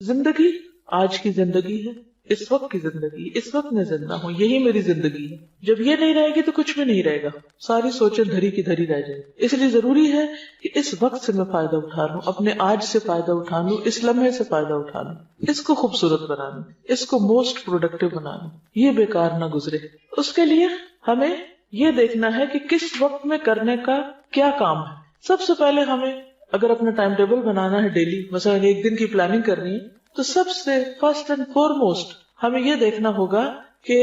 زندگی آج کی زندگی ہے، اس وقت کی زندگی، اس وقت میں زندہ ہوں، یہی میری زندگی ہے. جب یہ نہیں رہے گی تو کچھ بھی نہیں رہے گا، ساری سوچیں دھری کی دھری رہ جائیں. اس لیے ضروری ہے کہ اس وقت سے میں فائدہ اٹھا لوں، اپنے آج سے فائدہ اٹھا لوں، اس لمحے سے فائدہ اٹھا لوں، اس کو خوبصورت بنا لوں، اس کو موسٹ پروڈکٹیو بنا لوں، یہ بیکار نہ گزرے. اس کے لیے ہمیں یہ دیکھنا ہے کہ کس وقت میں کرنے کا کیا کام ہے. سب سے پہلے ہمیں اگر اپنا ٹائم ٹیبل بنانا ہے ڈیلی، مثلا ایک دن کی پلاننگ کرنی ہے، تو سب سے فرسٹ اینڈ فورموسٹ ہمیں یہ دیکھنا ہوگا کہ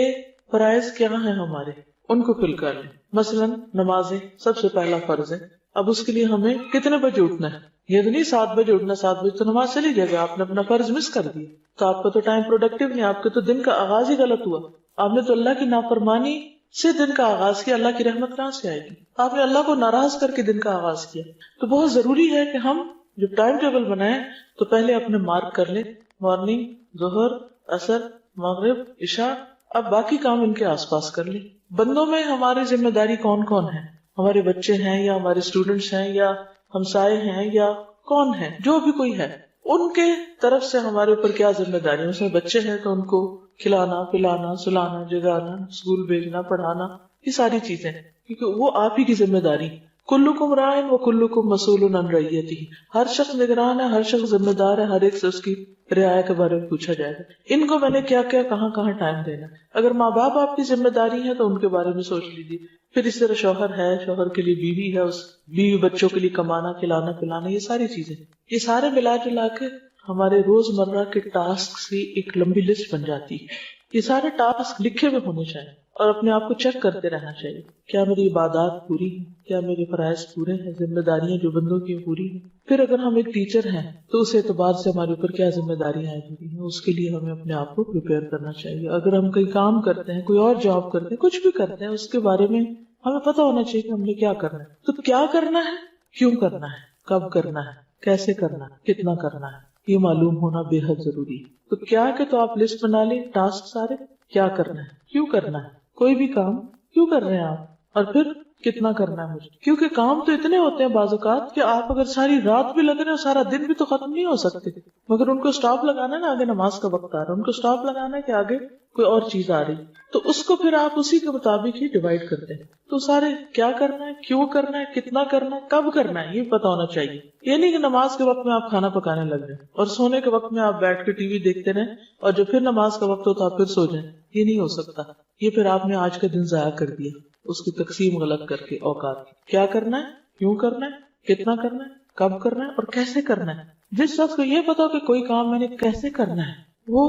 فرائض کیا ہیں ہمارے، ان کو فل کر لیں. مثلا نمازیں سب سے پہلا فرض ہے. اب اس کے لیے ہمیں کتنے بجے اٹھنا ہے؟ یہ تو نہیں 7 بجے اٹھنا، 7 بجے تو نماز چلی جائے گا، آپ نے اپنا فرض مس کر دیا تو آپ کا تو ٹائم پروڈکٹیو نہیں، آپ کے تو دن کا آغاز ہی غلط ہوا. آپ نے تو اللہ کی نافرمانی سے دن کا آغاز کیا، اللہ کی رحمت کہاں سے آئے گی؟ آپ نے اللہ کو ناراض کر کے دن کا آغاز کیا. تو بہت ضروری ہے کہ ہم جب ٹائم ٹیبل بنائیں تو پہلے اپنے مارک کر لیں، مارننگ، ظہر، عصر، مغرب، عشاء. اب باقی کام ان کے آس پاس کر لیں. بندوں میں ہماری ذمہ داری کون کون ہے؟ ہمارے بچے ہیں یا ہمارے اسٹوڈنٹس ہیں یا ہمسائے ہیں یا کون ہے، جو بھی کوئی ہے، ان کے طرف سے ہمارے اوپر کیا ذمہ داری ہے. اس میں بچے ہیں تو ان کو کھلانا، پلانا، سلانا، جگانا، اسکول بھیجنا، پڑھانا، یہ ساری چیزیں کیونکہ وہ آپ ہی کی ذمہ داری. کلکم رائن و کلکم مسئول عن رعیتہ، ہر شخص نگران ہے، ہر شخص ذمہ دار ہے، ہر ایک سے اس کی رعایا کے بارے میں پوچھا جائے گا. ان کو میں نے کیا کیا کہاں کہاں ٹائم دینا. اگر ماں باپ آپ کی ذمہ داری ہے تو ان کے بارے میں سوچ لیجیے. پھر اس طرح شوہر ہے، شوہر کے لیے بیوی ہے، اس بیوی بچوں کے لیے کمانا، کھلانا، پلانا، یہ ساری چیزیں، یہ سارے ملا جلا کے ہمارے روز مرہ کے ٹاسک کی ایک لمبی لسٹ بن جاتی ہے. یہ سارے ٹاسک لکھے ہوئے ہونے چاہیے اور اپنے آپ کو چیک کرتے رہنا چاہیے. کیا میری عبادات پوری ہیں؟ کیا میرے فرائض پورے ہیں؟ ذمہ داریاں جو بندوں کی پوری ہیں؟ پھر اگر ہم ایک ٹیچر ہیں تو اس اعتبار سے ہمارے اوپر کیا ذمہ داریاں ہیں، اس کے لیے ہمیں اپنے آپ کو پریپیئر کرنا چاہیے. اگر ہم کوئی کام کرتے ہیں، کوئی اور جاب کرتے ہیں، کچھ بھی کرتے ہیں، اس کے بارے میں ہمیں پتہ ہونا چاہیے کہ ہم نے کیا کرنا ہے. تو کیا کرنا ہے، کیوں کرنا ہے، کب کرنا ہے، کیسے کرنا ہے، کتنا کرنا ہے، یہ معلوم ہونا بے حد ضروری ہے. تو کیا کہ تو آپ لسٹ بنا لیں ٹاسک سارے، کیا کرنا ہے، کیوں کرنا ہے، کوئی بھی کام کیوں کر رہے ہیں آپ، اور پھر کتنا کرنا ہے مجھے. کیونکہ کام تو اتنے ہوتے ہیں بعض اوقات کہ آپ اگر ساری رات بھی لگ رہے ہیں، سارا دن بھی تو ختم نہیں ہو سکتے، مگر ان کو سٹاپ لگانا ہے نا، آگے نماز کا وقت آ رہا ہے، ان کو سٹاپ لگانا ہے کہ آگے کوئی اور چیز آ رہی، تو اس کو پھر آپ اسی کے مطابق ہی ڈیوائڈ کرتے ہیں. تو سارے کیا کرنا ہے، کیوں کرنا ہے، کتنا کرنا ہے، کب کرنا ہے، یہ پتا ہونا چاہیے. یہ نہیں کہ نماز کے وقت میں آپ کھانا پکانے لگ جائیں اور سونے کے وقت میں آپ بیٹھ کے ٹی وی دیکھتے رہیں اور جب پھر نماز کا وقت ہو تو آپ پھر سو جائیں. یہ نہیں ہو سکتا. یہ پھر آپ نے آج کا دن ضائع کر دیا اس کی تقسیم غلط کر کے اوقات. کیا کرنا ہے، کیوں کرنا ہے، کتنا کرنا ہے، کب کرنا ہے اور کیسے کرنا ہے. جس شخص کو یہ پتا ہو کہ کوئی کام میں نے کیسے کرنا ہے، وہ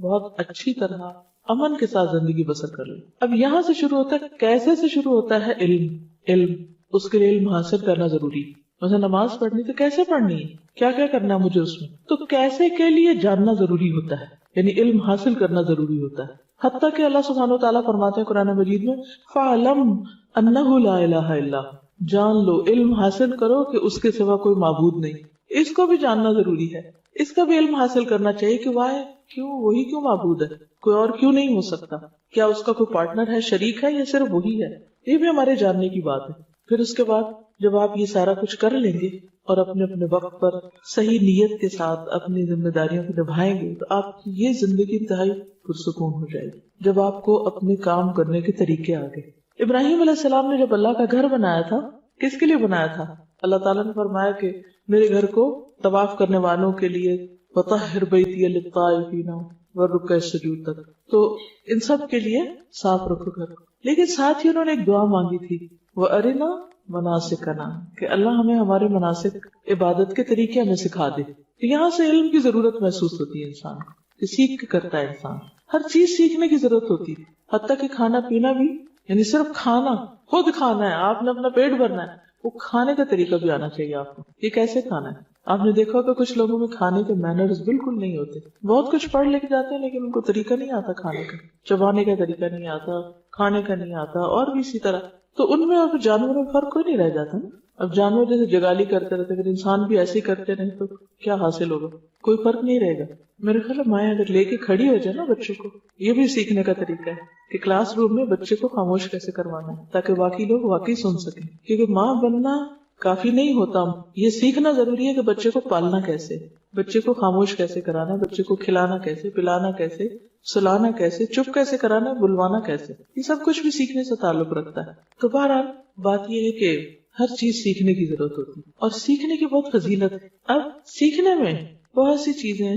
بہت اچھی طرح امن کے ساتھ زندگی بسر کر لے. اب یہاں سے شروع ہوتا ہے، کیسے سے شروع ہوتا ہے علم. اس کے لیے علم حاصل کرنا ضروری ہے. مثلا نماز پڑھنی تو کیسے پڑھنی ہے، کیا کیا کرنا ہے مجھے اس میں، تو کیسے کے لیے جاننا ضروری ہوتا ہے، یعنی علم حاصل کرنا ضروری ہوتا ہے. حتیٰ کہ اللہ سبحانہ وتعالیٰ فرماتے ہیں قرآن مجید میں فَعْلَمْ أَنَّهُ لَا إِلَهَ إِلَّا، جان لو، علم حاصل کرو کہ اس کے سوا کوئی معبود نہیں. اس کو بھی جاننا ضروری ہے، اس کا بھی علم حاصل کرنا چاہیے کہ واہ کیوں، وہی کیوں معبود ہے، کوئی اور کیوں نہیں ہو سکتا. کیا اس کا کوئی پارٹنر ہے، شریک ہے، یا صرف وہی ہے. یہ بھی ہمارے جاننے کی بات ہے. پھر اس کے بعد جب آپ یہ سارا کچھ کر لیں گے اور اپنے اپنے وقت پر صحیح نیت کے ساتھ اپنی ذمہ داریوں کو نبھائیں گے تو آپ کی یہ زندگی انتہائی پرسکون ہو جائے گی جب آپ کو اپنے کام کرنے کے طریقے آ گئے. ابراہیم علیہ السلام نے جب اللہ کا گھر بنایا تھا، کس کے لیے بنایا تھا؟ اللہ تعالیٰ نے فرمایا کہ میرے گھر کو طواف کرنے والوں کے لیے وَطَهِّرْ بَيْتِيَ لِلطَّائِفِينَ وَالرُّكَّعِ السُّجُودِ تک، تو ان سب کے لیے صاف رکھو گھر. لیکن ساتھ ہی انہوں نے ایک دعا مانگی تھی، وَأَرِنَا مَنَاسِكَنَا، کہ اللہ ہمیں ہمارے مناسک عبادت کے طریقے ہمیں سکھا دے. یہاں سے علم کی ضرورت محسوس ہوتی ہے انسان کو، کہ سیکھ کے کرتا ہے انسان. ہر چیز سیکھنے کی ضرورت ہوتی ہے، حتیٰ کہ کھانا پینا بھی، یعنی صرف کھانا، خود کھانا ہے، آپ نے اپنا پیٹ بھرنا ہے، وہ کھانے کا طریقہ بھی آنا چاہیے آپ کو، یہ کیسے کھانا ہے. آپ نے دیکھا کہ کچھ لوگوں میں کھانے کے مینرز بالکل نہیں ہوتے، بہت کچھ پڑھ لے کے جاتے ہیں لیکن ان کو طریقہ نہیں آتا کھانے کا، چبانے کا طریقہ نہیں آتا، کھانے کا نہیں آتا، اور بھی اسی طرح. تو ان میں اور جانوروں میں فرق کوئی نہیں رہ جاتا نا. اب جانور جیسے جگالی کرتے رہتے، اگر انسان بھی ایسے ہی کرتے رہے تو کیا حاصل ہوگا؟ کوئی فرق نہیں رہے گا. میرے خیال ہے مائیں اگر لے کے کھڑی ہو جائے نا بچوں کو، یہ بھی سیکھنے کا طریقہ ہے کہ کلاس روم میں بچے کو خاموش کیسے کروانا ہے تاکہ باقی لوگ واقعی سن سکیں. کیونکہ ماں بننا کافی نہیں ہوتا. یہ سیکھنا ضروری ہے کہ بچے کو پالنا کیسے، بچے کو خاموش کیسے کرانا، بچے کو کھلانا کیسے، پلانا کیسے، سلانا کیسے، چپ کیسے کرانا، بلوانا کیسے، یہ سب کچھ بھی سیکھنے سے تعلق رکھتا ہے. تو بہرحال بات یہ ہے کہ ہر چیز سیکھنے کی ضرورت ہوتی ہے اور سیکھنے کی بہت فضیلت ہے. اب سیکھنے میں بہت سی چیزیں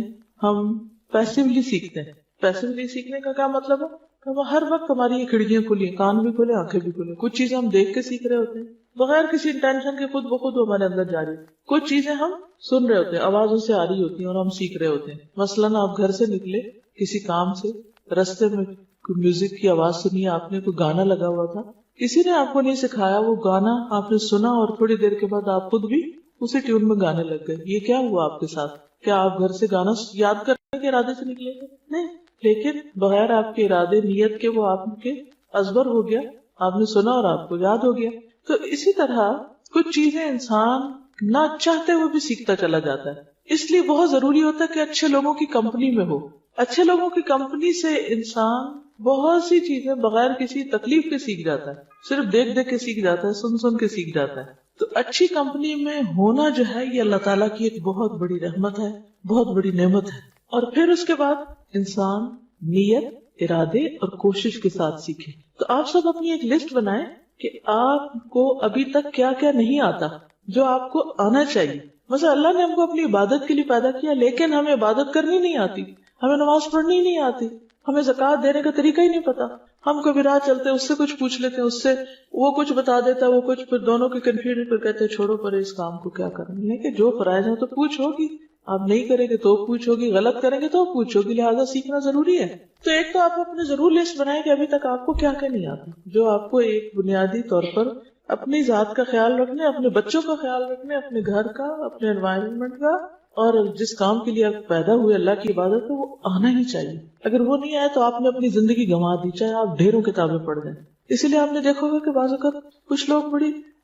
ہم پیسیولی سیکھتے ہیں. پیسیولی سیکھنے کا کیا مطلب ہے کہ ہم ہر وقت ہماری یہ کھڑکیاں کھلی ہیں، کان بھی کھلے، آنکھیں بھی کھلے. کچھ چیزیں ہم دیکھ کے سیکھ رہے ہوتے ہیں بغیر کسی انٹینشن کے، خود بخود وہ ہمارے اندر جاری. کچھ چیزیں ہم سن رہے ہوتے ہیں، آوازوں سے آ رہی ہوتی ہیں اور ہم سیکھ رہے ہوتے ہیں. مثلاً آپ گھر سے نکلے کسی کام سے، رستے میں کوئی میوزک کی آواز سنی، آپ نے کوئی گانا لگا ہوا تھا، کسی نے آپ کو نہیں سکھایا، وہ گانا آپ نے سنا اور تھوڑی دیر کے بعد آپ خود بھی اسی ٹیون میں گانے لگ گئے. یہ کیا ہوا آپ کے ساتھ؟ کیا آپ گھر سے گانا یاد کرنے کے ارادے سے نکلے گے؟ نہیں، لیکن بغیر آپ کے ارادے، نیت کے، وہ آپ کے ازبر ہو گیا، آپ نے سنا اور آپ کو یاد ہو گیا. تو اسی طرح کچھ چیزیں انسان نہ چاہتے ہوئے بھی سیکھتا چلا جاتا ہے. اس لیے بہت ضروری ہوتا ہے کہ اچھے لوگوں کی کمپنی میں ہو. اچھے لوگوں کی کمپنی سے انسان بہت سی چیزیں بغیر کسی تکلیف کے سیکھ جاتا ہے، صرف دیکھ دیکھ کے سیکھ جاتا ہے، سن سن کے سیکھ جاتا ہے. تو اچھی کمپنی میں ہونا جو ہے یہ اللہ تعالیٰ کی ایک بہت بڑی رحمت ہے، بہت بڑی نعمت ہے. اور پھر اس کے بعد انسان نیت، ارادے اور کوشش کے ساتھ سیکھے. تو آپ سب اپنی ایک لسٹ بنائیں کہ آپ کو ابھی تک کیا کیا نہیں آتا جو آپ کو آنا چاہیے. مثلا اللہ نے ہم کو اپنی عبادت کے لیے پیدا کیا، لیکن ہمیں عبادت کرنی نہیں آتی، ہمیں نماز پڑھنی نہیں آتی، ہمیں زکوٰۃ دینے کا طریقہ ہی نہیں پتا. ہم کبھی راہ چلتے اس سے کچھ پوچھ لیتے ہیں، اس سے وہ کچھ بتا دیتا ہے، وہ کچھ، پھر دونوں کی کنفیوژن، پھر کہتے ہیں چھوڑو پر اس کام کو کیا کرنا. لیکن جو فرائض ہے تو پوچھ ہوگی، آپ نہیں کریں گے تو پوچھ ہوگی، غلط کریں گے تو پوچھ ہوگی، لہٰذا سیکھنا ضروری ہے. تو ایک تو آپ اپنے ضرور لسٹ بنائیں کہ ابھی تک آپ کو کیا کیا نہیں آتا، جو آپ کو ایک بنیادی طور پر اپنی ذات کا خیال رکھنے، اپنے بچوں کا خیال رکھنے، اپنے گھر کا، اپنے انوائرمنٹ کا، اور جس کام کے لیے آپ پیدا ہوئے اللہ کی عبادت ہے، وہ آنا ہی چاہیے. اگر وہ نہیں آئے تو آپ نے اپنی زندگی گنوا دی، چاہے آپ ڈھیروں کتابیں پڑھ دیں. اسی لیے آپ نے دیکھا ہوگا کہ بعض اوقات کچھ لوگ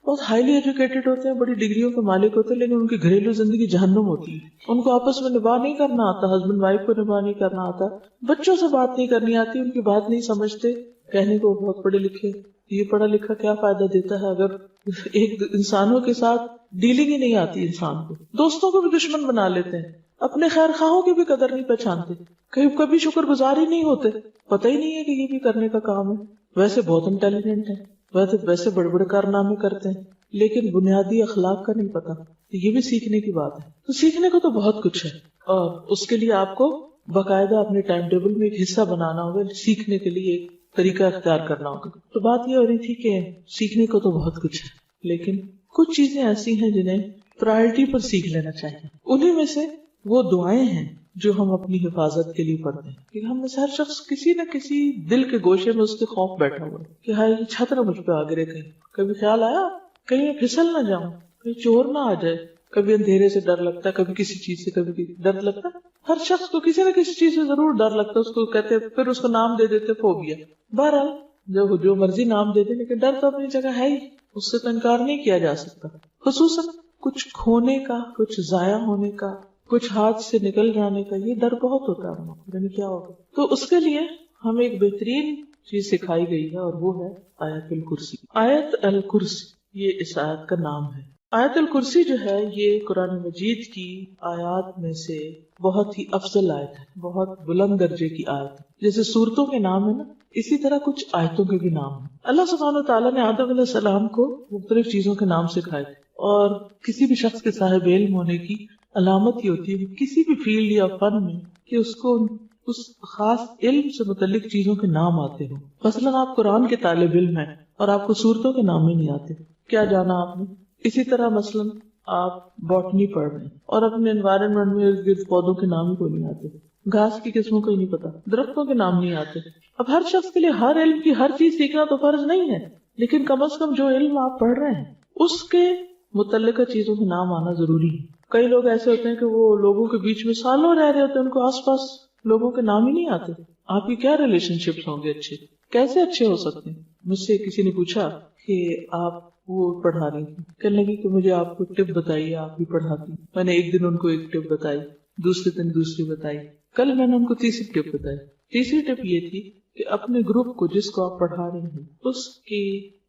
بہت ہائیلی ایجوکیٹڈ ہوتے ہیں، بڑی ڈگریوں کے مالک ہوتے ہیں، لیکن ان کی گھریلو زندگی جہنم ہوتی ہے. ان کو آپس میں نباہ نہیں کرنا آتا، ہسبینڈ وائف کو نباہ نہیں کرنا آتا، بچوں سے بات نہیں کرنی آتی، ان کی بات نہیں سمجھتے. کہنے کو بہت پڑھے لکھے، یہ پڑھا لکھا کیا فائدہ دیتا ہے اگر ایک انسانوں کے ساتھ ڈیلنگ ہی نہیں آتی انسان کو. دوستوں کو بھی دشمن بنا لیتے ہیں، اپنے خیر خواہوں کی بھی قدر نہیں پہچانتے، کبھی شکر گزار ہی نہیں ہوتے، پتہ ہی نہیں ہے کہ یہ بھی کرنے کا کام ہے. ویسے بہت انٹیلیجنٹ ہیں، ویسے بڑے بڑے کارنامے کرتے ہیں، لیکن بنیادی اخلاق کا نہیں پتا. یہ بھی سیکھنے کی بات ہے. تو سیکھنے کو تو بہت کچھ ہے، اور اس کے لیے آپ کو باقاعدہ اپنے ٹائم ٹیبل میں ایک حصہ بنانا ہوگا، سیکھنے کے لیے ایک طریقہ اختیار کرنا ہوگا. تو بات یہ ہو رہی تھی کہ سیکھنے کو تو بہت کچھ ہے، لیکن کچھ چیزیں ایسی ہیں جنہیں پرائرٹی پر سیکھ لینا چاہیے. انہیں میں سے وہ دعائیں ہیں جو ہم اپنی حفاظت کے لیے پڑھتے ہیں. کہ ہم میں سے ہر شخص کسی نہ کسی دل کے گوشے میں اس کے خوف بیٹھا ہوا ہے کہ ہائی چھت نہ مجھ پہ آ گرے. کبھی خیال آیا کہیں میں پھسل نہ جاؤں، کہیں چور نہ آ جائے. کبھی اندھیرے سے ڈر لگتا ہے، کبھی کسی چیز سے کبھی ڈر لگتا ہے. ہر شخص کو کسی نہ کسی چیز سے ضرور ڈر لگتا ہے. اس کو کہتے پھر اس کو نام دے دیتے فوبیا. بہرحال جو مرضی نام دے دے، لیکن ڈر تو اپنی جگہ ہے ہی، اس سے تو انکار نہیں کیا جا سکتا. خصوصاً کچھ کھونے کا، کچھ ضائع ہونے کا، کچھ ہاتھ سے نکل جانے کا، یہ ڈر بہت ہوتا ہے. یعنی کیا ہوگا؟ تو اس کے لیے ہمیں ایک بہترین چیز سکھائی گئی ہے، اور وہ ہے آیت الکرسی. آیت الکرسی یہ اس آیت کا نام ہے. آیت الکرسی جو ہے یہ قرآن مجید کی آیات میں سے بہت ہی افضل آیت ہے، بہت بلند درجے کی آیت ہے. جیسے سورتوں کے نام ہے نا، اسی طرح کچھ آیتوں کے بھی نام ہیں. اللہ سبحانہ وتعالیٰ نے آدم علیہ السلام کو مختلف چیزوں کے نام سکھائے تھے، اور کسی بھی شخص کے صاحب علم ہونے کی علامت یہ ہوتی ہے کسی بھی فیلڈ یا فن میں کہ اس کو اس خاص علم سے متعلق چیزوں کے نام آتے ہوں. مثلا آپ قرآن کے طالب علم ہیں اور آپ کو سورتوں کے نام ہی نہیں آتے، کیا جانا آپ نے؟ اسی طرح مثلا آپ باٹنی پڑھ رہے ہیں اور اپنے انوائرمنٹ میں ارد گرد پودوں کے نام ہی کوئی نہیں آتے، گھاس کی قسموں کو ہی نہیں پتا، درختوں کے نام نہیں آتے. اب ہر شخص کے لیے ہر علم کی ہر چیز سیکھنا تو فرض نہیں ہے، لیکن کم از کم جو علم آپ پڑھ رہے ہیں اس کے متعلقہ چیزوں کے نام آنا ضروری ہے. کئی لوگ ایسے ہوتے ہیں کہ وہ لوگوں کے بیچ میں سالوں رہ رہے ہوتے ہیں، ان کو آس پاس لوگوں کے نام ہی نہیں آتے. آپ کی کیا ریلیشن شپس ہوں گے اچھے؟ کیسے اچھے ہو سکتے ہیں؟ مجھ سے کسی نے پوچھا کہ آپ وہ پڑھا رہی تھی، کہنے لگی کہ مجھے آپ کو ٹپ بتائیے، آپ بھی پڑھاتی. میں نے ایک دن ان کو ایک ٹپ بتائی، دوسرے دن دوسری بتائی، کل میں نے ان کو تیسری ٹپ بتائی. تیسری ٹپ یہ تھی کہ اپنے گروپ کو جس کو آپ پڑھا رہے ہیں اس کی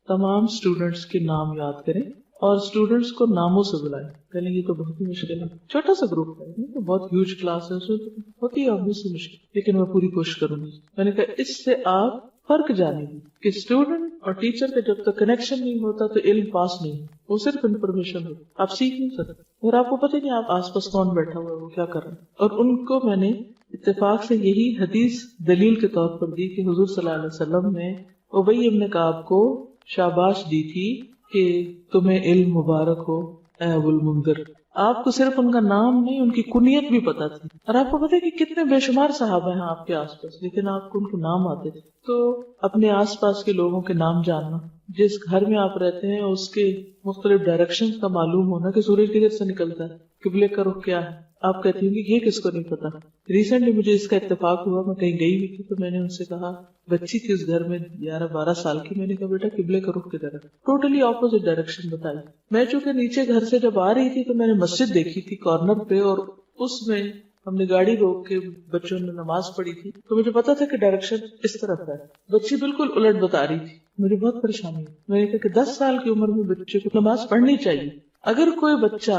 تمام اسٹوڈینٹس کے نام یاد کریں اور اسٹوڈینٹس کو ناموں سے بلائیں. کہنے یہ تو بہت ہی مشکل ہے، چھوٹا سا گروپ ہے، یہ تو بہت ہیوج کلاس ہے، اس میں تو بہت ہی obvious مشکل، لیکن میں پوری کوشش کروں گی. میں نے کہا اس سے آپ فرق جانیں گے کہ اسٹوڈنٹ اور ٹیچر کا جب تک کنیکشن نہیں ہوتا تو علم پاس نہیں، وہ صرف انفارمیشن ہو، آپ سیکھ نہیں سکتے، اور آپ کو پتہ نہیں آپ آس پاس کون بیٹھا ہوا ہے، وہ کیا کر رہا ہے. اور ان کو میں نے اتفاق سے یہی حدیث دلیل کے طور پر دی کہ حضور صلی اللہ علیہ وسلم نے ابی ابن کعب کو شاباش دی تھی کہ تمہیں علم مبارک ہو اے ابو المنذر. آپ کو صرف ان کا نام نہیں، ان کی کنیت بھی پتا تھی. اور آپ کو پتا ہے کہ کتنے بے شمار صحابہ ہیں آپ کے آس پاس، لیکن آپ کو ان کے نام آتے تھے. تو اپنے آس پاس کے لوگوں کے نام جاننا، جس گھر میں آپ رہتے ہیں اس کے مختلف ڈائریکشن کا معلوم ہونا کہ سورج کدھر سے نکلتا ہے، قبلے کا رخ کیا ہے. آپ کہتی ہوں کہ یہ کس کو نہیں پتا. ریسنٹلی مجھے اس کا اتفاق ہوا، میں کہیں گئی ہوئی تھی تو میں نے ان سے کہا، بچی تھی اس گھر میں 11-12 سال کی، میں نے کہا بیٹا قبلے کا رخ کدھر ہے، ٹوٹلی اپوزٹ ڈائریکشن بتائی. میں چونکہ نیچے گھر سے جب آ رہی تھی تو میں نے مسجد دیکھی تھی کارنر پہ، اور اس میں ہم نے گاڑی روک کے بچوں نے نماز پڑھی تھی، تو مجھے پتا تھا کہ ڈائریکشن اس طرف ہے. بچی بالکل الٹ بتا رہی تھی، مجھے بہت پریشانی ہوئی. میں نے کہا کہ 10 سال کی عمر میں بچے کو نماز پڑھنی چاہیے. اگر کوئی بچہ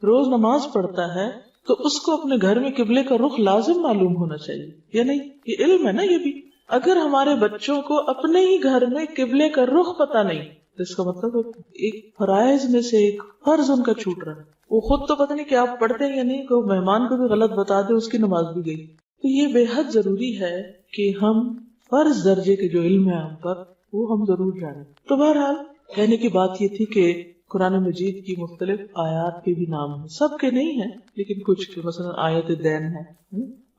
روز نماز پڑھتا ہے تو اس کو اپنے گھر میں قبلے کا رخ لازم معلوم ہونا چاہیے، یا نہیں؟ یہ علم ہے نا یہ بھی. اگر ہمارے بچوں کو اپنے ہی گھر میں قبلے کا رخ پتا نہیں تو اس کا مطلب ایک فرائض میں سے ایک فرض ان کا چھوٹ رہا ہے. وہ خود تو پتہ نہیں کہ آپ پڑھتے ہیں یا نہیں، کہ مہمان کو بھی غلط بتا دے اس کی نماز بھی گئی. تو یہ بے حد ضروری ہے کہ ہم فرض درجے کے جو علم ہے ہم پر وہ ہم ضرور جانیں. تو بہرحال کہنے کی بات یہ تھی کہ قرآن مجید کی مختلف آیات کے بھی نام ہیں، سب کے نہیں ہیں لیکن کچھ کے، مثلا آیت دین ہے،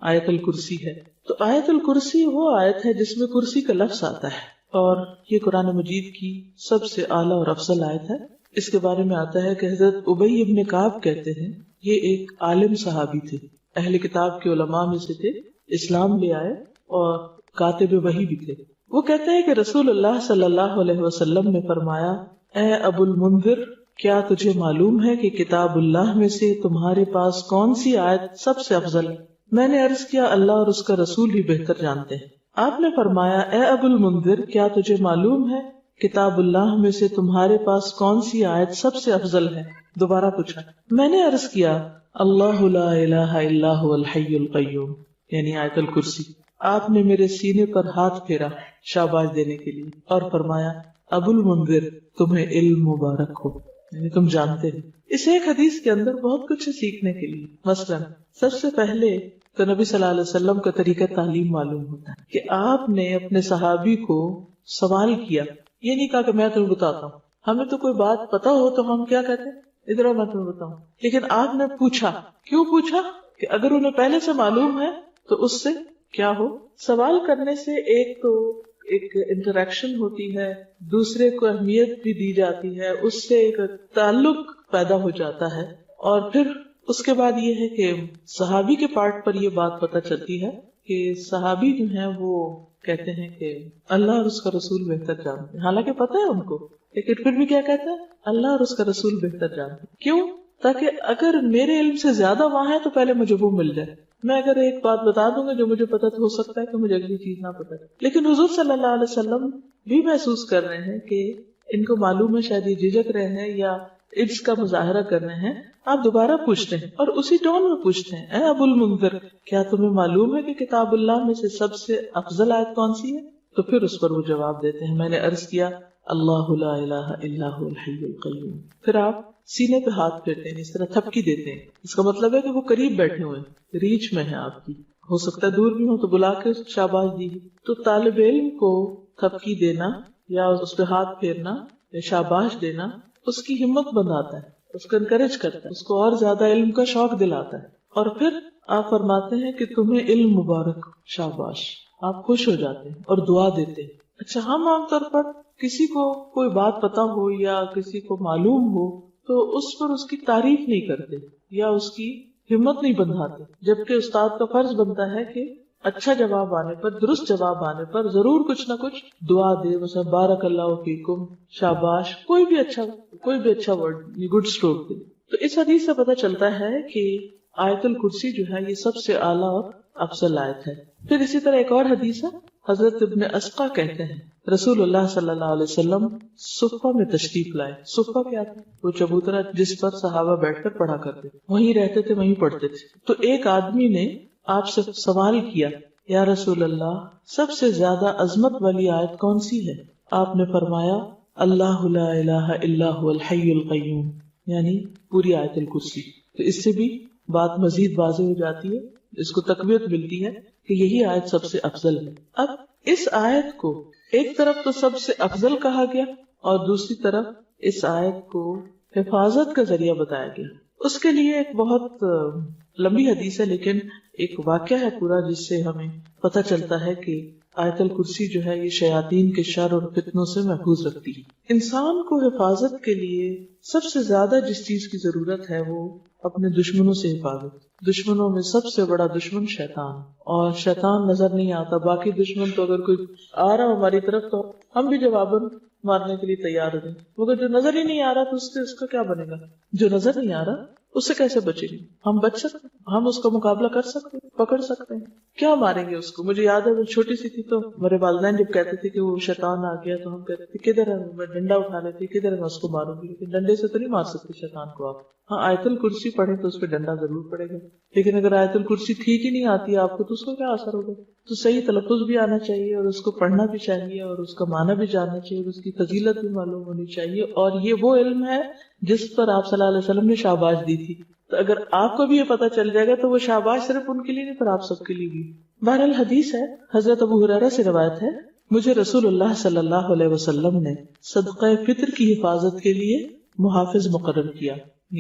آیت الکرسی ہے. تو آیت الکرسی وہ آیت ہے جس میں کرسی کا لفظ آتا ہے، اور یہ قرآن مجید کی سب سے اعلیٰ اور افضل آیت ہے. اس کے بارے میں آتا ہے کہ حضرت ابی ابن کعب کہتے ہیں، یہ ایک عالم صحابی تھے، اہل کتاب کے علماء میں سے تھے، اسلام لے آئے اور کاتب وحی بھی تھے. وہ کہتے ہیں کہ رسول اللہ صلی اللہ علیہ وسلم نے فرمایا، اے ابو المنذر، کیا تجھے معلوم ہے کہ کتاب اللہ میں سے تمہارے پاس کون سی آیت سب سے افضل ہے؟ میں نے عرض کیا، اللہ اور اس کا رسول ہی بہتر جانتے ہیں. آپ نے فرمایا، اے ابو المنذر، کیا تجھے معلوم ہے کتاب اللہ میں سے تمہارے پاس کون سی آیت سب سے افضل ہے؟ دوبارہ پوچھا. میں نے عرض کیا، اللہ لا الہ الا هو الحی القیوم، یعنی آیت الکرسی. آپ نے میرے سینے پر ہاتھ پھیرا شاباش دینے کے لیے اور فرمایا، ابو المنذر، تمہیں علم مبارک ہو، یعنی تم جانتے ہیں. اس ایک حدیث کے اندر بہت کچھ سیکھنے کے لیے. مثلا سب سے پہلے تو نبی صلی اللہ علیہ وسلم کا طریقہ تعلیم معلوم ہوتا ہے کہ آپ نے اپنے صحابی کو سوال کیا. یہ نہیں کہا کہ میں تمہیں بتاتا ہوں. ہمیں تو کوئی بات پتا ہو تو ہم کیا کہتے ہیں، ادھر میں تمہیں بتاؤں. لیکن آپ نے پوچھا. کیوں پوچھا؟ کہ اگر انہیں پہلے سے معلوم ہے تو اس سے کیا ہو، سوال کرنے سے ایک تو ایک انٹریکشن ہوتی ہے، دوسرے کو اہمیت بھی دی جاتی ہے، اس سے ایک تعلق پیدا ہو جاتا ہے. اور پھر اس کے بعد یہ ہے کہ صحابی کے پارٹ پر یہ بات پتہ چلتی ہے کہ صحابی جو ہیں وہ کہتے ہیں کہ اللہ اور اس کا رسول بہتر جانتے ہیں. حالانکہ پتہ ہے ان کو، لیکن پھر بھی کیا کہتے ہیں، اللہ اور اس کا رسول بہتر جانتے ہیں. کیوں؟ تاکہ اگر میرے علم سے زیادہ وہاں ہے تو پہلے مجھے وہ مل جائے. میں اگر ایک بات بتا دوں گا جو مجھے پتا تو ہو سکتا ہے کہ مجھے اگلی چیز نہ پتا. لیکن حضور صلی اللہ علیہ وسلم بھی محسوس کر رہے ہیں کہ ان کو معلوم ہے، شاید یہ جھجک رہے ہیں یا اس کا مظاہرہ کر رہے ہیں. آپ دوبارہ پوچھتے ہیں اور اسی ٹون میں پوچھتے ہیں، اے ابو المنذر، کیا تمہیں معلوم ہے کہ کتاب اللہ میں سے سب سے افضل آیت کون سی ہے؟ تو پھر اس پر وہ جواب دیتے ہیں، میں نے عرض کیا، اللہ لا الہ الا هو الحی القیوم. پھر آپ سینے پہ ہاتھ پھیرتے ہیں، اس طرح تھپکی دیتے ہیں. اس کا مطلب ہے کہ وہ قریب بیٹھے ہوئے ہیں، ریچ میں ہیں آپ کی. ہو سکتا ہے دور بھی ہو تو بلا کے شاباش دی. تو طالب علم کو تھپکی دینا یا اس پہ ہاتھ پھیرنا یا شاباش دینا اس کی ہمت بندھاتا ہے، اس کو انکریج کرتا ہے، اس کو اور زیادہ علم کا شوق دلاتا ہے. اور پھر آپ فرماتے ہیں کہ تمہیں علم مبارک، شاباش. آپ خوش ہو جاتے ہیں اور دعا دیتے ہیں. اچھا، ہم عام طور پر کسی کو کوئی بات پتا ہو یا کسی کو معلوم ہو تو اس پر اس کی تعریف نہیں کرتے یا اس کی ہمت نہیں بندھاتے، جبکہ استاد کا فرض بنتا ہے کہ اچھا جواب آنے پر، درست جواب آنے پر ضرور کچھ نہ کچھ دعا دے، مثلا بارک اللہ فیکم، شاباش، کوئی بھی اچھا ورڈ، گڈ اسٹروک دے. تو اس حدیث سے پتہ چلتا ہے کہ آیت الکرسی جو ہے یہ سب سے اعلیٰ اور افضل آیت ہے. پھر اسی طرح ایک اور حدیث ہے حضرت ابن اسقا کہتے ہیں رسول اللہ صلی اللہ علیہ وسلم صفہ میں تشریف لائے. صفہ کیا تھا؟ وہ چبوترا جس پر صحابہ بیٹھ کر پڑھا کرتے، وہیں رہتے تھے، وہیں پڑھتے تھے. تو ایک آدمی نے آپ سے سوال کیا، یا رسول اللہ سب سے زیادہ عظمت والی آیت کون سی ہے؟ آپ نے فرمایا اللہ لا الہ الا هو الحی القیوم، یعنی پوری آیت الکرسی. تو اس سے بھی بات مزید واضح ہو جاتی ہے، اس کو تقویت ملتی ہے کہ یہی آیت سب سے افضل ہے. اب اس آیت کو ایک طرف تو سب سے افضل کہا گیا اور دوسری طرف اس آیت کو حفاظت کا ذریعہ بتایا گیا. اس کے لیے ایک بہت لمبی حدیث ہے، لیکن ایک واقعہ ہے پورا جس سے ہمیں پتہ چلتا ہے کہ آیت الکرسی جو ہے یہ شیاطین کے شر اور فتنوں سے محفوظ رکھتی ہے. انسان کو حفاظت کے لیے سب سے زیادہ جس چیز کی ضرورت ہے وہ اپنے دشمنوں سے حفاظت. دشمنوں میں سب سے بڑا دشمن شیطان، اور شیطان نظر نہیں آتا. باقی دشمن تو اگر کوئی آ رہا ہماری طرف تو ہم بھی جواباً مارنے کے لیے تیار ہو گئے، مگر جو نظر ہی نہیں آ رہا تو اس کا کیا بنے گا؟ جو نظر نہیں آ رہا اس سے کیسے بچیں گے؟ ہم بچ سکتے، ہم اس کا مقابلہ کر سکتے، پکڑ سکتے ہیں. کیا ماریں گے اس کو؟ مجھے یاد ہے وہ چھوٹی سی تھی تو میرے والدین جب کہتے تھے کہ وہ شیطان آ گیا تو ہم کہتے تھے کدھر ہے، میں ڈنڈا اٹھا لیتی کدھر ہے، میں اس کو ماروں گی. لیکن ڈنڈے سے تو نہیں مار سکتے شیطان کو آپ. ہاں آیت الکرسی پڑھیں تو اس پہ ڈنڈا ضرور پڑے گا، لیکن اگر آیت الکرسی ٹھیک ہی نہیں آتی آپ کو تو اس کو کیا اثر ہوگا؟ تو صحیح تلفظ بھی آنا چاہیے اور اس کو پڑھنا بھی چاہیے اور اس کا معنی بھی جاننا چاہیے اور اس کی فضیلت بھی معلوم ہونی چاہیے. اور یہ وہ علم ہے جس پر آپ صلی اللہ علیہ وسلم نے شاباش دی تھی. تو اگر آپ کو بھی یہ پتہ چل جائے گا تو وہ شاباش صرف ان کے لیے نہیں پر آپ سب کے لیے بھی. بہرحال حدیث ہے، حضرت ابو ہریرہ سے روایت ہے، مجھے رسول اللہ صلی اللہ علیہ وسلم نے صدقہ فطر کی حفاظت کے لیے محافظ مقرر کیا،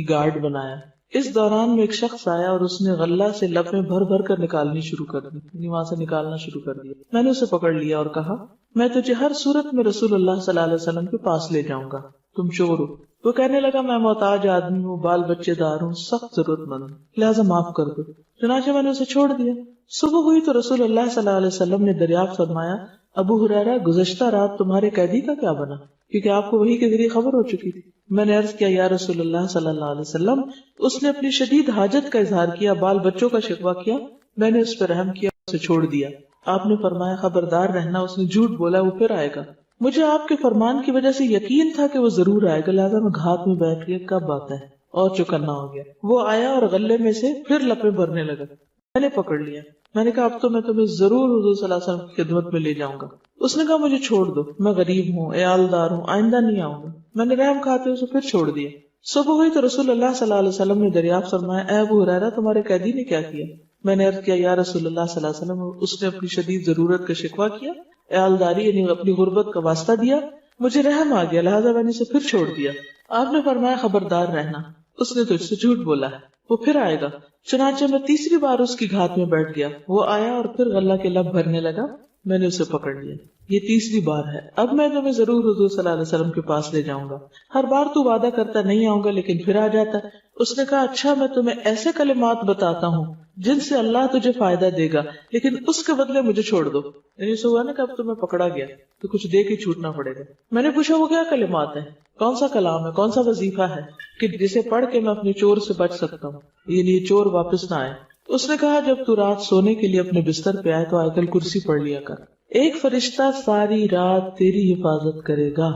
گارڈ بنایا. اس دوران میں ایک شخص آیا اور اس نے غلہ سے لپیں بھر بھر کر نکالنی شروع کر دی، یعنی وہاں سے نکالنا شروع کر دیا. میں نے اسے پکڑ لیا اور کہا میں تجھے ہر صورت میں رسول اللہ صلی اللہ علیہ وسلم کے پاس لے جاؤں گا، تم چور ہو. وہ کہنے لگا میں محتاج آدمی ہوں، بال بچے دار ہوں، سخت ضرورت مند ہوں، لہٰذا معاف کر دو. چنانچہ میں نے اسے چھوڑ دیا. صبح ہوئی تو رسول اللہ صلی اللہ علیہ وسلم نے دریافت فرمایا ابو ہریرہ گزشتہ رات تمہارے قیدی کا کیا بنا؟ کیونکہ آپ کو وحی کے ذریعے خبر ہو چکی تھی. میں نے عرض کیا یا رسول اللہ صلی اللہ علیہ وسلم اس نے اپنی شدید حاجت کا اظہار کیا، بال بچوں کا شکوہ کیا، میں نے اس پر رحم کیا، اسے چھوڑ دیا. آپ نے فرمایا خبردار رہنا، اس نے جھوٹ بولا، وہ پھر آئے گا. مجھے آپ کے فرمان کی وجہ سے یقین تھا کہ وہ ضرور آئے گا، لہٰذا میں گھات میں بیٹھ گیا کب آتا ہے اور چکنا ہو گیا. وہ آیا اور غلے میں سے پھر لپیں بھرنے لگا. میں نے پکڑ لیا. میں نے کہا اب تو میں تمہیں ضرور حضور صلی اللہ علیہ وسلم کی خدمت میں لے جاؤں گا. اس نے کہا مجھے چھوڑ دو، میں غریب ہوں، عیالدار ہوں، آئندہ نہیں آؤں گا. میں نے رحم کھاتے اسے پھر چھوڑ دیا. صبح ہوئی تو رسول اللہ صلی اللہ علیہ وسلم نے دریافت فرمایا اے ابو ہریرہ تمہارے قیدی نے کیا کیا؟ میں نے عرض کیا یا رسول اللہ صلی اللہ علیہ وسلم اس نے اپنی شدید ضرورت کا شکوہ کیا، عیالداری یعنی اپنی غربت کا واسطہ دیا، مجھے رحم آ گیا لہٰذا میں نے اسے پھر چھوڑ دیا. آپ نے فرمایا خبردار رہنا، اس نے تجھ سے جھوٹ بولا ہے، وہ پھر آئے گا. چنانچہ میں تیسری بار اس کی گھات میں بیٹھ گیا. وہ آیا اور پھر غلہ کے لب بھرنے لگا. میں نے اسے پکڑ لیا. یہ تیسری بار ہے. اب میں تمہیں ضرور حضور صلی اللہ علیہ وسلم کے پاس لے جاؤں گا. ہر بار تو وعدہ کرتا نہیں آؤں گا لیکن پھر آ جاتا. اس نے کہا اچھا میں تمہیں ایسے کلمات بتاتا ہوں جن سے اللہ تجھے فائدہ دے گا لیکن اس کے بدلے مجھے چھوڑ دو. یعنی اسے ہوا نا کہ اب تمہیں پکڑا گیا تو کچھ دے کے چھوٹنا پڑے گا. میں نے پوچھا وہ کیا کلمات ہیں، کون سا کلام ہے، کون سا وظیفہ ہے کہ جسے پڑھ کے میں اپنے چور سے بچ سکتا ہوں، یعنی چور واپس نہ آئے. اس نے کہا جب تو رات سونے کے لیے اپنے بستر پہ آئے تو آیت الکرسی پڑھ لیا کر. ایک فرشتہ ساری رات تیری حفاظت کرے گا،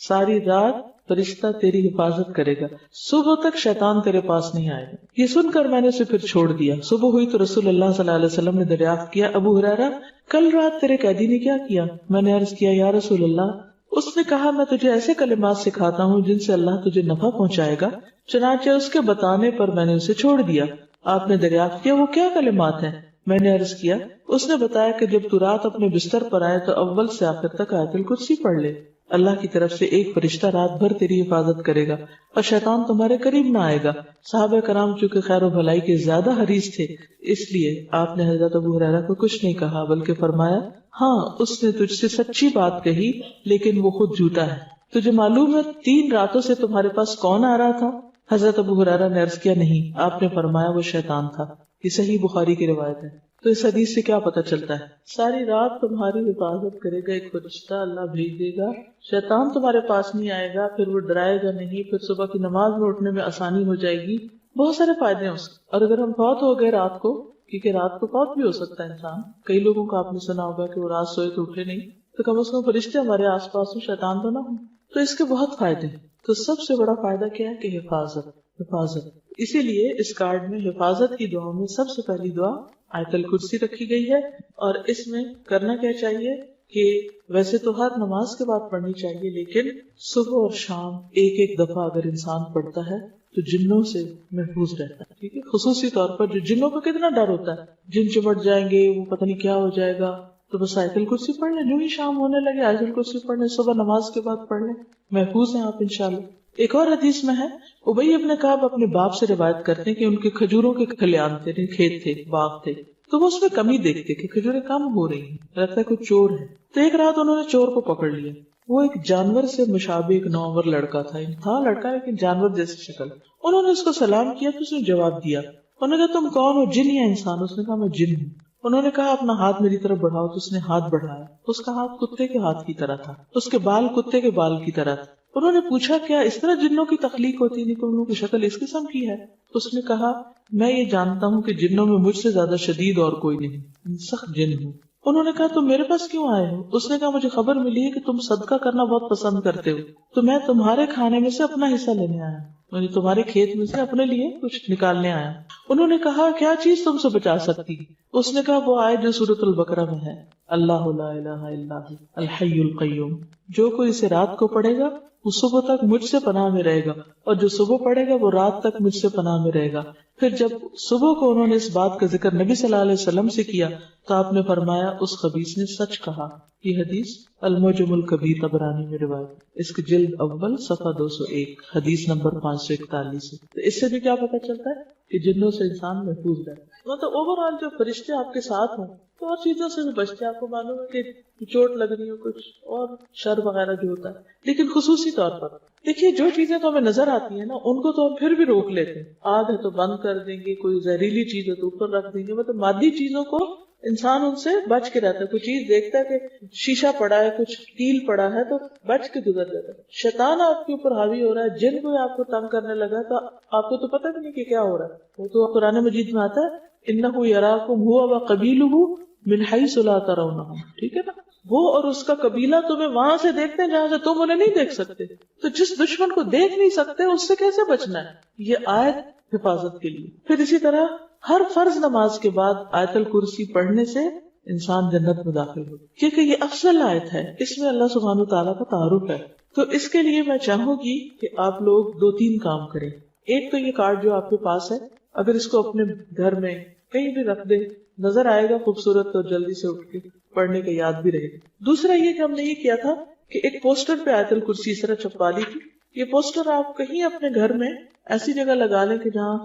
ساری رات فرشتہ تیری حفاظت کرے گا، صبح تک شیطان تیرے پاس نہیں آئے گا. یہ سن کر میں نے اسے پھر چھوڑ دیا. صبح ہوئی تو رسول اللہ صلی اللہ علیہ وسلم نے دریافت کیا ابو ہریرہ کل رات تیرے قیدی نے کیا کیا؟ میں نے عرض کیا یا رسول اللہ اس نے کہا میں تجھے ایسے کلمات سکھاتا ہوں جن سے اللہ تجھے نفع پہنچائے گا. چنانچہ اس کے بتانے پر میں نے اسے چھوڑ دیا. آپ نے دریافت کیا وہ کیا کلمات ہیں؟ میں نے عرض کیا اس نے بتایا کہ جب تو رات اپنے بستر پر آئے تو اول سے آخر تک آیت الکرسی پڑھ لے. اللہ کی طرف سے ایک فرشتہ رات بھر تیری حفاظت کرے گا اور شیطان تمہارے قریب نہ آئے گا. صحابہ کرام چونکہ خیر و بھلائی کے زیادہ حریص تھے اس لیے آپ نے حضرت ابو ہریرہ کو کچھ نہیں کہا بلکہ فرمایا ہاں اس نے تجھ سے سچی بات کہی لیکن وہ خود جھوٹا ہے. تجھے معلوم ہے 3 راتوں سے تمہارے پاس کون آ رہا تھا؟ حضرت ابو ہریرہ نے عرض کیا نہیں. آپ نے فرمایا وہ شیطان تھا. یہ صحیح بخاری کی روایت ہے. تو اس حدیث سے کیا پتہ چلتا ہے؟ ساری رات تمہاری حفاظت کرے گا ایک فرشتہ، اللہ بھیج دے گا، شیطان تمہارے پاس نہیں آئے گا، پھر وہ ڈرائے گا نہیں، پھر صبح کی نماز میں اٹھنے میں آسانی ہو جائے گی. بہت سارے فائدے ہیں اس کے. اور اگر ہم فوت ہو گئے رات کو کیونکہ رات کو فوت بھی ہو سکتا ہے انسان. کئی لوگوں کا آپ نے سنا ہوگا کہ وہ رات سوئے تو اٹھے نہیں، تو کم از کم فرشتے ہمارے آس پاس ہوں، شیطان تو نہ ہوں. تو اس کے بہت فائدے ہیں. تو سب سے بڑا فائدہ کیا ہے کہ حفاظت. اسی لیے اس کارڈ میں حفاظت کی دعا میں سب سے پہلی دعا آیت الکرسی رکھی گئی ہے. اور اس میں کرنا کیا چاہیے کہ ویسے تو ہر نماز کے بعد پڑھنی چاہیے، لیکن صبح اور شام ایک ایک دفعہ اگر انسان پڑھتا ہے تو جنوں سے محفوظ رہتا ہے. ٹھیک ہے، خصوصی طور پر جو جنوں کو کتنا ڈر ہوتا ہے، جن چمٹ جائیں گے، وہ پتہ نہیں کیا ہو جائے گا، تو بس آیت الکرسی پڑھ لیں. جو ہی شام ہونے لگے آیت الکرسی پڑھ لیں، صبح نماز کے بعد پڑھ لیں، محفوظ ہیں آپ انشاءاللہ. ایک اور حدیث میں ہے، ابی ابن کعب اپنے باپ سے روایت کرتے ہیں کہ ان کے کھجوروں کے کھلیان تھے، کھیت تھے، باغ تھے، تو وہ اس میں کمی دیکھتے کہ کھجوریں کم ہو رہی ہیں، لگتا ہے کوئی چور ہے. تو ایک رات انہوں نے چور کو پکڑ لیا. وہ ایک جانور سے مشابہ ایک نوآور لڑکا تھا لڑکا لیکن جانور جیسی شکل. انہوں نے اس کو سلام کیا تو اس نے جواب دیا. انہوں نے کہا تم کون ہو، جن یا انسان؟ اس نے کہا میں جن ہوں. انہوں نے کہا اپنا ہاتھ میری طرف بڑھاؤ، تو اس نے ہاتھ بڑھایا. اس کا ہاتھ کتے کے ہاتھ کی طرح تھا، اس کے بال کتے کے بال کی طرح تھے. انہوں نے پوچھا کیا اس طرح جنوں کی تخلیق ہوتی ہے، تو انہوں کی شکل اس قسم کی ہے؟ اس نے کہا میں یہ جانتا ہوں کہ جنوں میں مجھ سے زیادہ شدید اور کوئی نہیں، سخت جن ہوں. انہوں نے کہا تم میرے پاس کیوں آئے ہو؟ اس نے کہا مجھے خبر ملی ہے کہ تم صدقہ کرنا بہت پسند کرتے ہو، تو میں تمہارے کھانے میں سے اپنا حصہ لینے آیا، یعنی تمہارے کھیت میں سے اپنے لیے کچھ نکالنے آیا. انہوں نے کہا کیا چیز تم سے بچا سکتی؟ اس نے کہا وہ آیت جو سورۃ البقرہ میں ہے، اللہ لا الہ الا ہو الحی القیوم. جو کوئی اسے رات کو پڑھے گا وہ صبح تک مجھ سے پناہ میں رہے گا، اور جو صبح پڑھے گا وہ رات تک مجھ سے پناہ میں رہے گا. پھر جب صبح کو انہوں نے اس بات کا ذکر نبی صلی اللہ علیہ وسلم سے کیا تو آپ نے فرمایا اس خبیث نے سچ کہا. یہ حدیث المعجم الکبیر طبرانی میں روایت، اس کی جلد اول صفحہ 201، حدیث نمبر 541. تو اس سے بھی کیا پتہ چلتا ہے کہ جنوں سے انسان محفوظ رہتا ہے. مطلب اوور آل جو فرشتے آپ کے ساتھ ہوں تو اور چیزوں سے بھی بچتے ہیں. آپ کو معلوم ہے کہ چوٹ لگ رہی ہو، کچھ اور شر وغیرہ جو ہوتا ہے، لیکن خصوصی طور پر دیکھیے جو چیزیں تو ہمیں نظر آتی ہیں نا ان کو تو ہم پھر بھی روک لیتے ہیں. آگ ہے تو بند کر دیں گے، کوئی زہریلی چیز ہے تو اوپر رکھ دیں گے. مطلب مادی چیزوں کو انسان ان سے بچ کے رہتا ہے. کوئی چیز دیکھتا ہے کہ شیشہ پڑا ہے، کچھ تیل پڑا ہے تو بچ کے گزر جاتا ہے. شیطان آپ کے اوپر حاوی ہو رہا ہے، جن کو آپ کو تنگ کرنے لگا تو آپ کو تو پتہ بھی نہیں کہ کیا ہو رہا ہے. وہ تو قرآن مجید میں آتا ہے انہ یراکم هو وقبیلہ من حیث لا ترونہم. ٹھیک ہے نا، وہ اور اس کا قبیلہ تمہیں وہاں سے دیکھتے ہیں جہاں سے تم انہیں نہیں دیکھ سکتے. تو جس دشمن کو دیکھ نہیں سکتے اس سے کیسے بچنا ہے؟ یہ آیت حفاظت کے لیے. پھر اسی طرح ہر فرض نماز کے بعد آیت الکرسی پڑھنے سے انسان جنت میں داخل ہو، کیونکہ یہ افضل آیت ہے، اس میں اللہ سبحانہ تعالیٰ کا تعارف ہے. تو اس کے لیے میں چاہوں گی کہ آپ لوگ 2-3 کام کریں. ایک تو یہ کارڈ جو آپ کے پاس ہے، اگر اس کو اپنے گھر میں کہیں بھی رکھ دیں، نظر آئے گا خوبصورت تو جلدی سے اٹھ کے پڑھنے کا یاد بھی رہے گا. دوسرا یہ کہ ہم نے یہ کیا تھا کہ ایک پوسٹر پہ آیت الکرسی اس طرح چھپا لی تھی. یہ پوسٹر آپ کہیں اپنے گھر میں ایسی جگہ لگا لیں کہ جہاں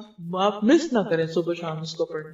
آپ مس نہ کریں صبح شام اس کو پڑھیں.